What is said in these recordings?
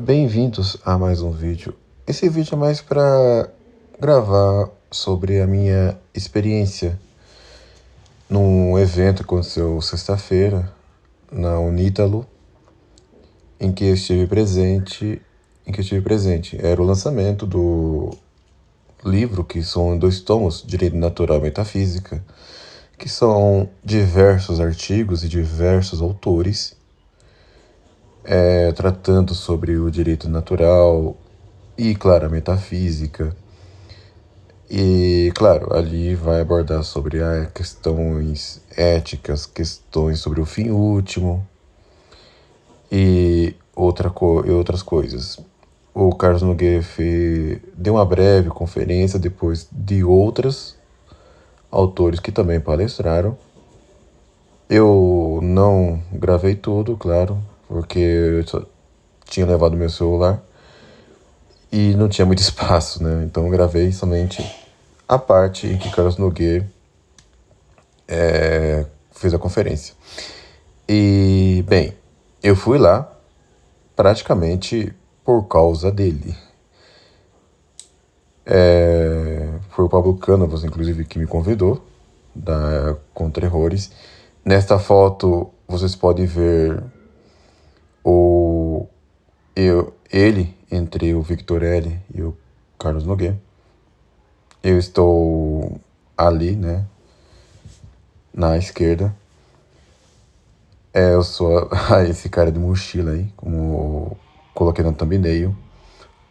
Bem-vindos a mais um vídeo. Esse vídeo é mais para gravar sobre a minha experiência num evento que aconteceu sexta-feira na Unítalo, em que eu estive presente. Era o lançamento do livro, que são 2 tomos, Direito Natural e Metafísica, que são diversos artigos e diversos autores tratando sobre o direito natural e, claro, a metafísica. E, claro, ali vai abordar sobre questões éticas, questões sobre o fim último e outras coisas. O Carlos Nogueira deu uma breve conferência depois de outros autores que também palestraram. Eu não gravei tudo, claro, porque eu só tinha levado meu celular e não tinha muito espaço, né? Então eu gravei somente a parte em que Carlos Nogueira fez a conferência. E, bem, eu fui lá praticamente por causa dele. Foi o Pablo Cânavas, inclusive, que me convidou, da Contra Errores. Nesta foto, vocês podem ver ele entre o Victor L. e o Carlos Nogueira. Eu estou ali, né, na esquerda. Eu sou esse cara de mochila aí, como coloquei no thumbnail.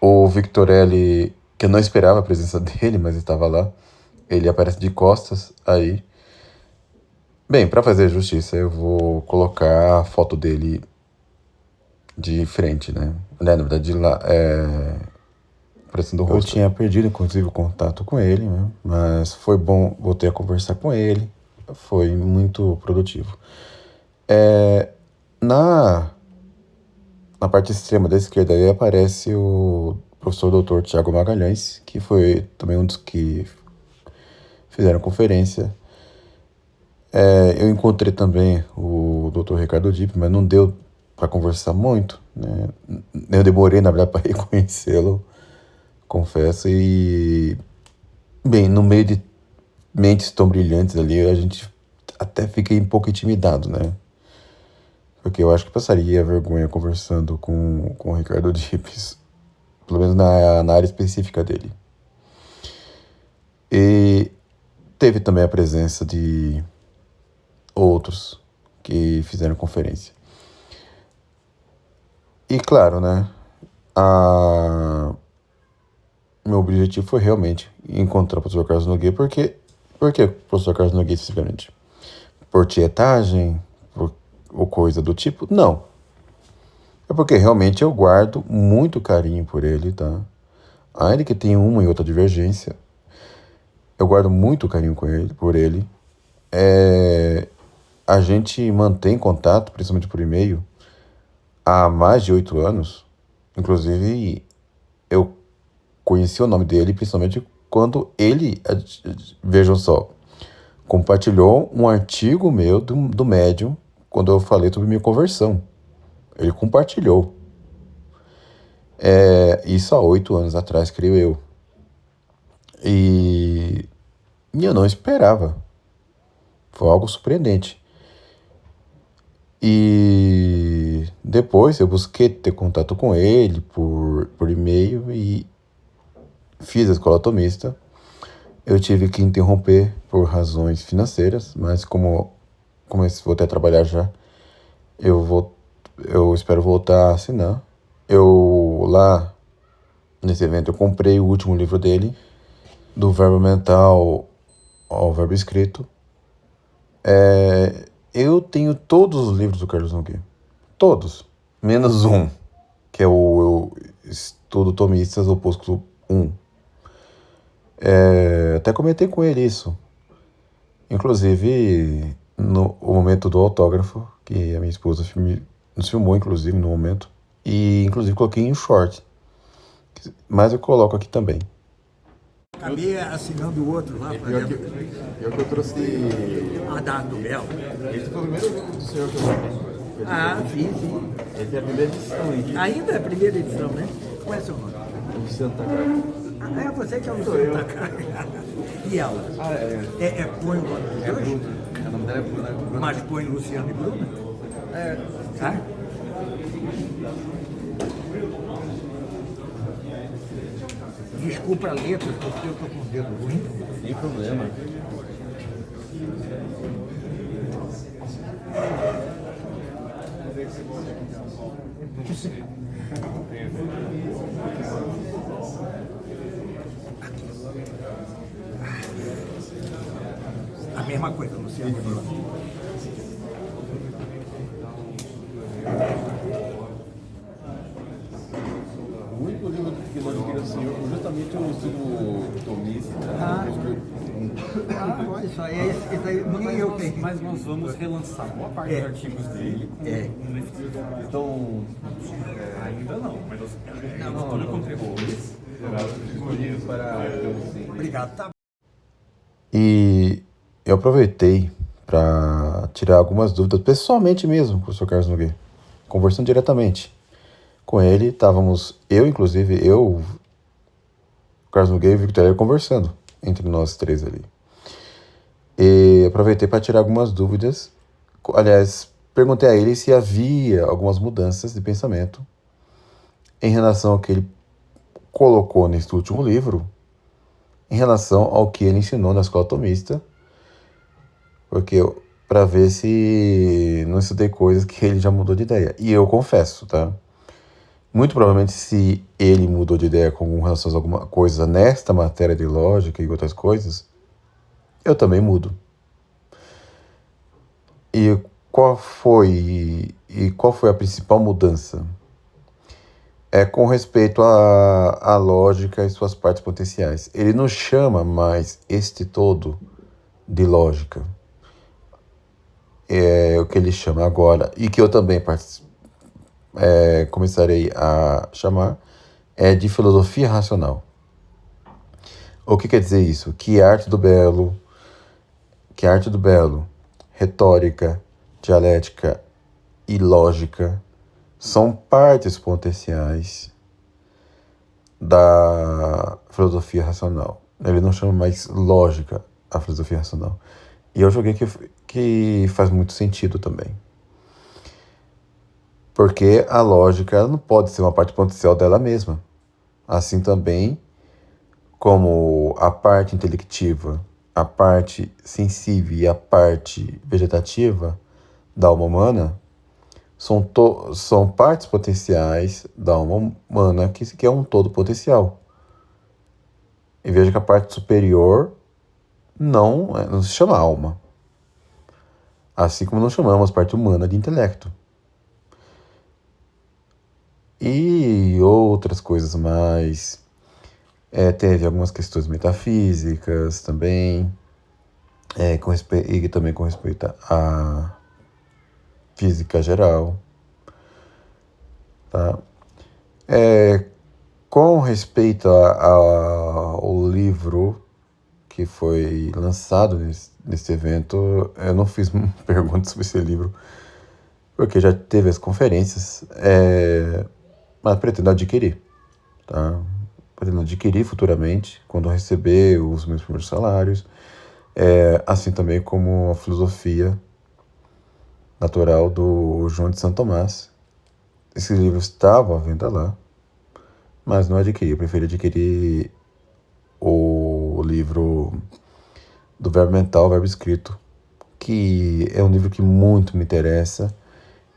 O Victor L., que eu não esperava a presença dele, mas estava lá. Ele aparece de costas aí. Bem, para fazer justiça, eu vou colocar a foto dele de frente, né? Na verdade, de lá, aparecendo o rosto. Eu tinha perdido, inclusive, o contato com ele, né? Mas foi bom, voltei a conversar com ele. Foi muito produtivo. Na parte extrema da esquerda aí aparece o professor doutor Tiago Magalhães, que foi também um dos que fizeram conferência. Eu encontrei também o Dr. Ricardo Dipp, mas não deu para conversar muito, né? Eu demorei, na verdade, para reconhecê-lo, confesso. E, bem, no meio de mentes tão brilhantes ali, a gente até fiquei um pouco intimidado, né? Porque eu acho que passaria vergonha conversando com o Ricardo Dipp, pelo menos na área específica dele. E teve também a presença de outros que fizeram conferência. E claro, né, meu objetivo foi realmente encontrar o professor Carlos Nogueira. Por que o professor Carlos Nogueira especificamente? Por tietagem? Ou coisa do tipo? Não. É porque realmente eu guardo muito carinho por ele, tá? Ainda que tenha uma e outra divergência, eu guardo muito carinho por ele. A gente mantém contato, principalmente por e-mail, há mais de 8 anos. Inclusive, eu conheci o nome dele principalmente quando ele, vejam só, compartilhou um artigo meu do Medium quando eu falei sobre minha conversão. Ele compartilhou. Isso há 8 anos atrás, creio eu. E eu não esperava. Foi algo surpreendente. E depois eu busquei ter contato com ele por e-mail e fiz a escola tomista. Eu tive que interromper por razões financeiras, mas como voltei a trabalhar já, eu espero voltar a assinar. Lá nesse evento eu comprei o último livro dele, Do Verbo Mental ao Verbo Escrito. Eu tenho todos os livros do Carlos Nogueira. Todos. Menos um, que é o Estudo Tomistas, Opúsculo 1. Até comentei com ele isso. Inclusive, no momento do autógrafo, que a minha esposa nos filmou, inclusive, no momento. E, inclusive, coloquei em short. Mas eu coloco aqui também. Acabei assinando o outro lá. Eu trouxe... A data do Mel. Esse foi o primeiro livro do senhor que eu Ah, sim, sim. Essa é a primeira edição, hein? Ainda é a primeira edição, né? Qual é seu nome? Luciano Takai. Ah, é você que é o Luciano Takai. E ela? Ah, Põe o nome dos é dois? Bruna. O nome dela é Bruna. Mas põe Luciano e Bruna? É, Ah? Desculpa a letra, porque eu estou com o dedo ruim. sem problema. A mesma coisa, Luciano e Bruna. O único livro que não adquiri do senhor foi justamente o estudo tomista. Olha só, esse aí nem eu tenho. Mas nós vamos relançar boa parte dos artigos dele. Então, ainda não, mas nós contribuímos escolhidos para Obrigado, tá? E eu aproveitei para tirar algumas dúvidas, pessoalmente mesmo, com o professor Carlos Nogueira, conversando diretamente com ele. Estávamos, o Carlos Nogueira e o Victor conversando entre nós três ali. E aproveitei para tirar algumas dúvidas. Aliás, perguntei a ele se havia algumas mudanças de pensamento em relação ao que ele colocou nesse último livro, em relação ao que ele ensinou na escola tomista, porque para ver se não estudei coisas que ele já mudou de ideia. E eu confesso, tá? Muito provavelmente, se ele mudou de ideia com relação a alguma coisa nesta matéria de lógica e outras coisas, eu também mudo. E qual foi a principal mudança? É com respeito à lógica e suas partes potenciais. Ele não chama mais este todo de lógica. É o que ele chama agora, e que eu também começarei a chamar, é de filosofia racional. O que quer dizer isso? Que a arte do belo, retórica, dialética e lógica são partes potenciais da filosofia racional. Ele não chama mais lógica a filosofia racional. E eu joguei que faz muito sentido também. Porque a lógica ela não pode ser uma parte potencial dela mesma. Assim também como a parte intelectiva, a parte sensível e a parte vegetativa da alma humana são partes potenciais da alma humana que é um todo potencial. E veja que a parte superior não se chama alma. Assim como não chamamos a parte humana de intelecto. E outras coisas mais. Teve algumas questões metafísicas também, e também com respeito à física geral. Tá? Com respeito ao livro que foi lançado nesse evento, eu não fiz perguntas sobre esse livro, porque já teve as conferências, mas pretendo adquirir, tá? Pretendo adquirir futuramente, quando eu receber os meus primeiros salários, assim também como a filosofia natural do João de Santo Tomás. Esse livro estava à venda lá, mas não adquiri. Eu preferi adquirir o livro do Verbo Mental, Verbo Escrito, que é um livro que muito me interessa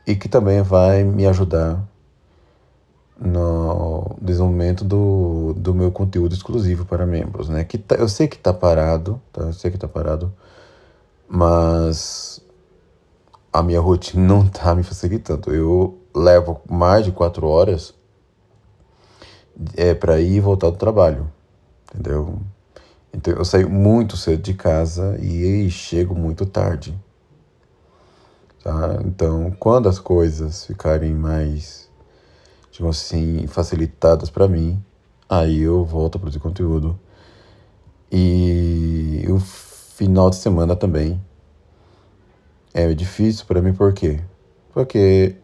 e que também vai me ajudar no desenvolvimento do meu conteúdo exclusivo para membros, né? Eu sei que está parado, tá? Eu sei que está parado, mas a minha rotina não está me facilitando. Eu levo mais de 4 horas para ir e voltar do trabalho, entendeu? Então eu saio muito cedo de casa e chego muito tarde, tá? Então, quando as coisas ficarem mais, digamos assim, facilitadas para mim, aí eu volto a produzir conteúdo. E o final de semana também é difícil para mim, por quê? Porque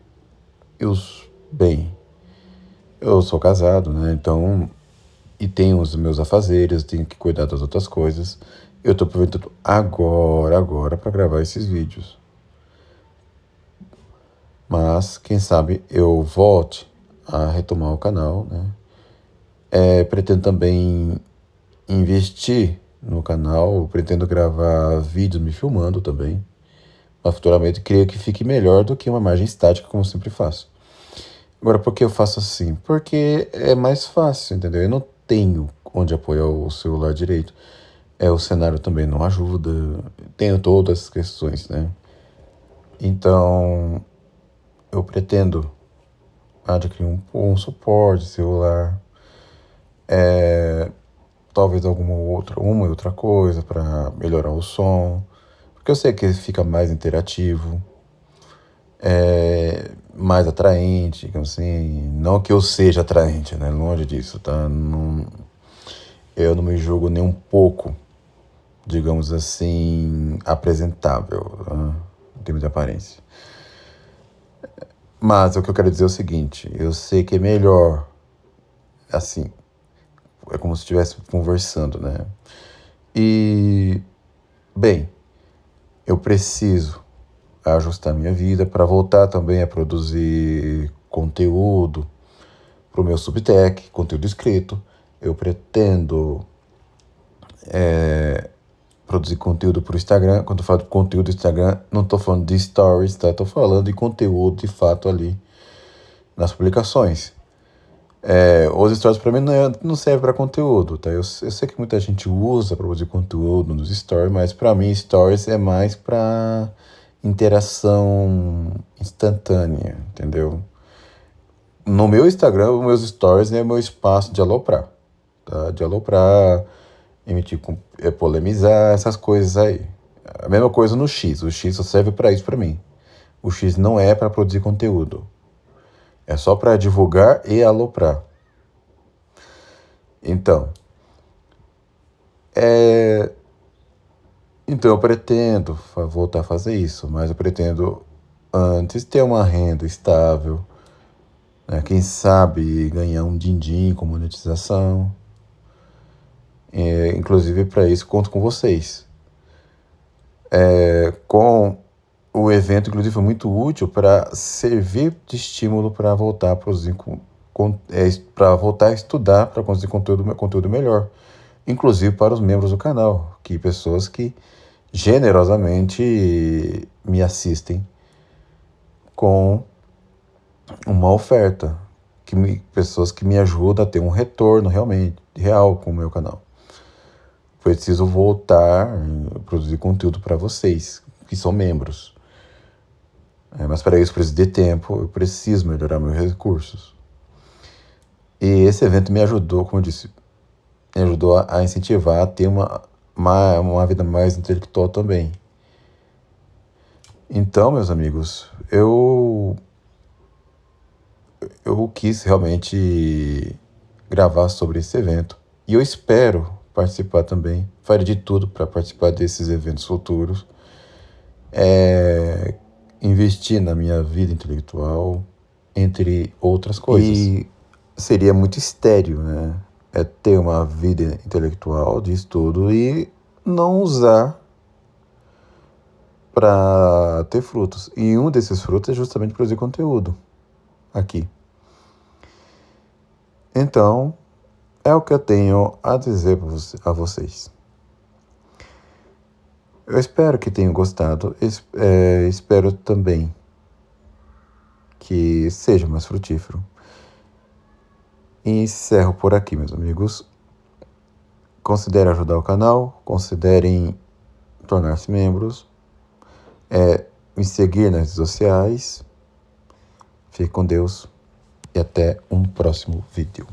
bem, eu sou casado, né? Então, e tenho os meus afazeres, tenho que cuidar das outras coisas. Eu tô aproveitando agora para gravar esses vídeos. Mas, quem sabe eu volte a retomar o canal, né? Pretendo também investir no canal, pretendo gravar vídeos me filmando também. Mas futuramente creio que fique melhor do que uma imagem estática, como eu sempre faço. Agora, por que eu faço assim? Porque é mais fácil, entendeu? Eu não tenho onde apoiar o celular direito. O cenário também não ajuda. Tenho todas as questões, né? Então, eu pretendo adquirir um suporte celular. Talvez uma e outra coisa para melhorar o som. Porque eu sei que fica mais interativo. Mais atraente, digamos assim. Não que eu seja atraente, né? Longe disso, tá? Eu não me julgo nem um pouco, digamos assim, apresentável, né? Em termos de aparência. Mas o que eu quero dizer é o seguinte: eu sei que é melhor, assim, é como se estivesse conversando, né? E, bem, eu preciso ajustar minha vida para voltar também a produzir conteúdo para o meu Subtech, conteúdo escrito. Eu pretendo produzir conteúdo para o Instagram. Quando eu falo de conteúdo do Instagram, não estou falando de stories, tá? Estou falando de conteúdo de fato ali nas publicações. Os stories para mim não serve para conteúdo, tá? Eu sei que muita gente usa para produzir conteúdo nos stories, mas para mim stories é mais para interação instantânea, entendeu? No meu Instagram, os meus stories é meu espaço de aloprar, tá? De aloprar, emitir, polemizar, essas coisas aí. A mesma coisa no X. O X só serve para isso para mim. O X não é para produzir conteúdo. É só para divulgar e aloprar. Então, eu pretendo voltar a fazer isso, mas eu pretendo antes ter uma renda estável, né? Quem sabe ganhar um din-din com monetização. Inclusive, para isso, conto com vocês. Com o evento, inclusive, foi muito útil para servir de estímulo para voltar a produzir, para voltar a estudar, para conseguir conteúdo melhor. Inclusive para os membros do canal, pessoas que generosamente me assistem com uma oferta, pessoas que me ajudam a ter um retorno realmente real com o meu canal. Preciso voltar a produzir conteúdo para vocês, que são membros. Mas para isso eu preciso de tempo, eu preciso melhorar meus recursos. E esse evento me ajudou, como eu disse, me ajudou a incentivar a ter uma vida mais intelectual também. Então, meus amigos, eu quis realmente gravar sobre esse evento. E eu espero participar também. Farei de tudo para participar desses eventos futuros. Investir na minha vida intelectual, entre outras coisas. E seria muito estéril, né? Ter uma vida intelectual de estudo e não usar para ter frutos. E um desses frutos é justamente produzir conteúdo aqui. Então, é o que eu tenho a dizer a vocês. Eu espero que tenham gostado. Espero também que seja mais frutífero. E encerro por aqui, meus amigos. Considerem ajudar o canal, considerem tornar-se membros, me seguir nas redes sociais. Fique com Deus e até um próximo vídeo.